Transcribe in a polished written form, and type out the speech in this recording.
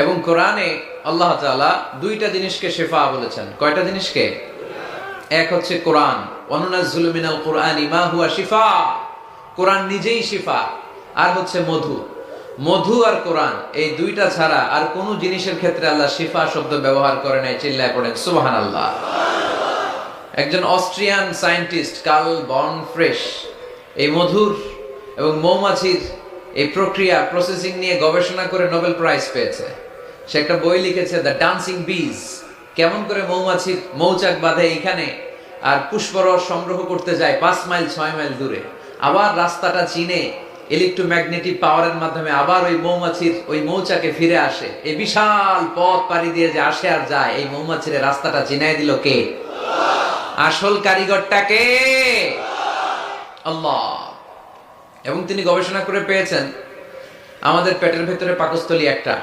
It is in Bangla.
এবং কোরআনে আল্লাহ তাআলা দুইটা জিনিসকে শিফা বলেছেন। কয়টা জিনিসকে? এক হচ্ছে কোরআন, ওয়ানুনাজ্জিলু মিনাল কুরআনি মা হুয়া শিফা, কোরআন নিজেই শিফা। আর হচ্ছে মধু। মধু আর কোরআন এই দুইটা ছাড়া আর কোন জিনিসের ক্ষেত্রে আল্লাহ শিফা শব্দ ব্যবহার করে নাই। চিল্লায় পড়েন সুবহানাল্লাহ। একজন অস্ট্রিয়ান সায়েন্টিস্ট কার্ল বর্নফ্রেশ এই মধুর এবং মৌমাছির এই প্রক্রিয়া প্রসেসিং নিয়ে গবেষণা করে নোবেল প্রাইজ পেয়েছে। সে একটা বই লিখেছে, দ্য ডান্সিং বিজ, কেমন করে মৌমাছির মৌচাক বাঁধে এইখানে আর পুষ্পরস সংগ্রহ করতে যায় 5 মাইল 6 মাইল দূরে, আবার রাস্তাটা চিনে ইলেকট্রোম্যাগনেটিক পাওয়ারের মাধ্যমে আবার ওই মৌমাছির ওই মৌচাকে ফিরে আসে। এই বিশাল পথ পাড়ি দিয়ে যে আসে আর যায়, এই মৌমাছির রাস্তাটা চিনাই দিল কে? আসল কারিগরটা কে? আল্লাহ। এবং তিনি গবেষণা করে পেয়েছেন আমাদের পেটের ভেতরে পাকস্থলী একটা,